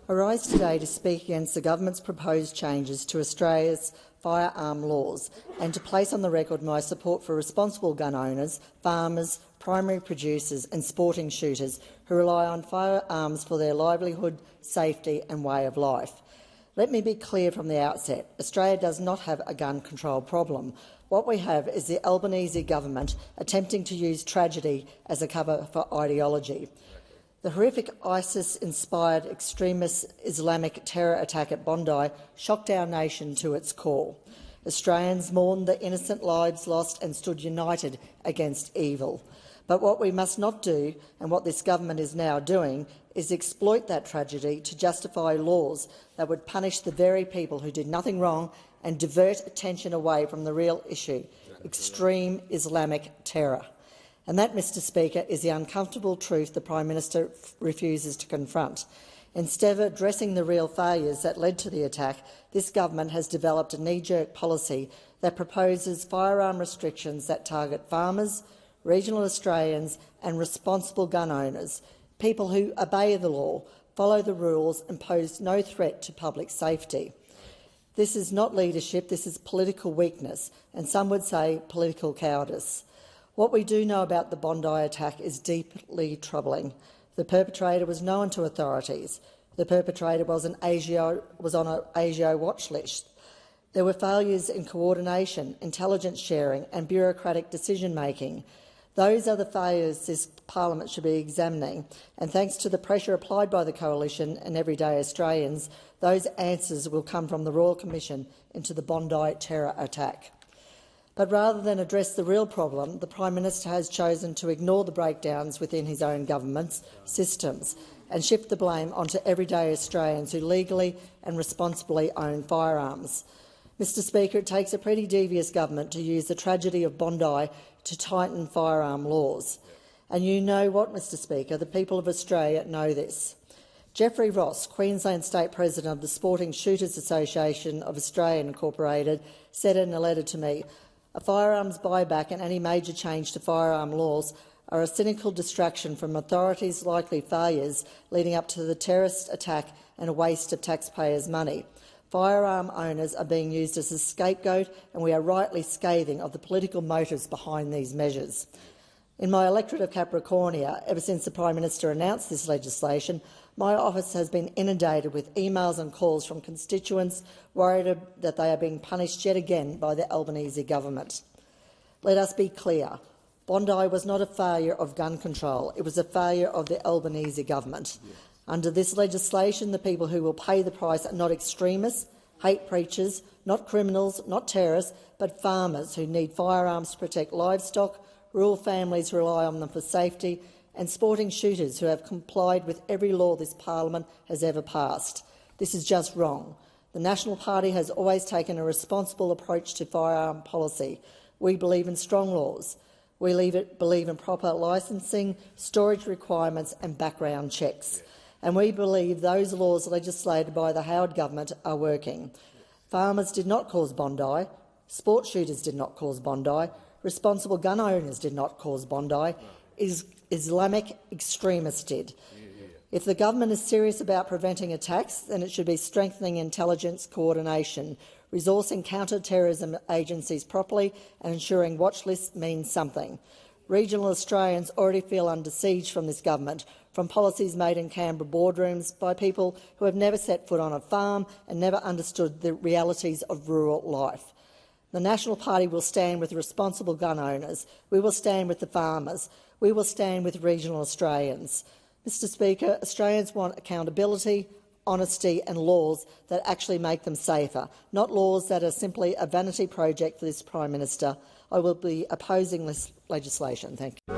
I rise today to speak against the government's proposed changes to Australia's firearm laws and to place on the record my support for responsible gun owners, farmers, primary producers and sporting shooters who rely on firearms for their livelihood, safety and way of life. Let me be clear from the outset, Australia does not have a gun control problem. What we have is the Albanese Government attempting to use tragedy as a cover for ideology. The horrific ISIS-inspired extremist Islamic Terror attack at Bondi shocked our nation to its core. Australians mourned the innocent lives lost and stood united against evil. But what we must not do, and what this government is now doing, is exploit that tragedy to justify laws that would punish the very people who did nothing wrong and divert attention away from the real issue, extreme Islamic terror. And that, Mr Speaker, is the uncomfortable truth the Prime Minister refuses to confront. Instead of addressing the real failures that led to the attack, this government has developed a knee-jerk policy that proposes firearm restrictions that target farmers, regional Australians and responsible gun owners, people who obey the law, follow the rules and pose no threat to public safety. This is not leadership, this is political weakness, and some would say political cowardice. What we do know about the Bondi attack is deeply troubling. The perpetrator was known to authorities. The perpetrator was on an ASIO watch list. There were failures in coordination, intelligence sharing and bureaucratic decision-making. Those are the failures this parliament should be examining, and thanks to the pressure applied by the Coalition and everyday Australians, those answers will come from the Royal Commission into the Bondi terror attack. But rather than address the real problem, the Prime Minister has chosen to ignore the breakdowns within his own government's systems and shift the blame onto everyday Australians who legally and responsibly own firearms. Mr Speaker, it takes a pretty devious government to use the tragedy of Bondi to tighten firearm laws. And you know what, Mr Speaker, the people of Australia know this. Geoffrey Ross, Queensland State President of the Sporting Shooters Association of Australia Incorporated, said in a letter to me, "A firearms buyback and any major change to firearm laws are a cynical distraction from authorities' likely failures leading up to the terrorist attack and a waste of taxpayers' money. Firearm owners are being used as a scapegoat and we are rightly scathing of the political motives behind these measures." In my electorate of Capricornia, ever since the Prime Minister announced this legislation, my office has been inundated with emails and calls from constituents worried that they are being punished yet again by the Albanese Government. Let us be clear. Bondi was not a failure of gun control. It was a failure of the Albanese Government. Yes. Under this legislation, the people who will pay the price are not extremists, hate preachers, not criminals, not terrorists, but farmers who need firearms to protect livestock, rural families who rely on them for safety, and sporting shooters who have complied with every law this parliament has ever passed. This is just wrong. The National Party has always taken a responsible approach to firearm policy. We believe in strong laws. We believe in proper licensing, storage requirements and background checks. And we believe those laws legislated by the Howard Government are working. Farmers did not cause Bondi. Sport shooters did not cause Bondi. Responsible gun owners did not cause Bondi. Islamic extremists did. If the government is serious about preventing attacks, then it should be strengthening intelligence coordination, resourcing counter-terrorism agencies properly and ensuring watch lists mean something. Regional Australians already feel under siege from this government, from policies made in Canberra boardrooms by people who have never set foot on a farm and never understood the realities of rural life. The National Party will stand with responsible gun owners. We will stand with the farmers. We will stand with regional Australians. Mr Speaker, Australians want accountability, honesty and laws that actually make them safer, not laws that are simply a vanity project for this Prime Minister. I will be opposing this legislation. Thank you.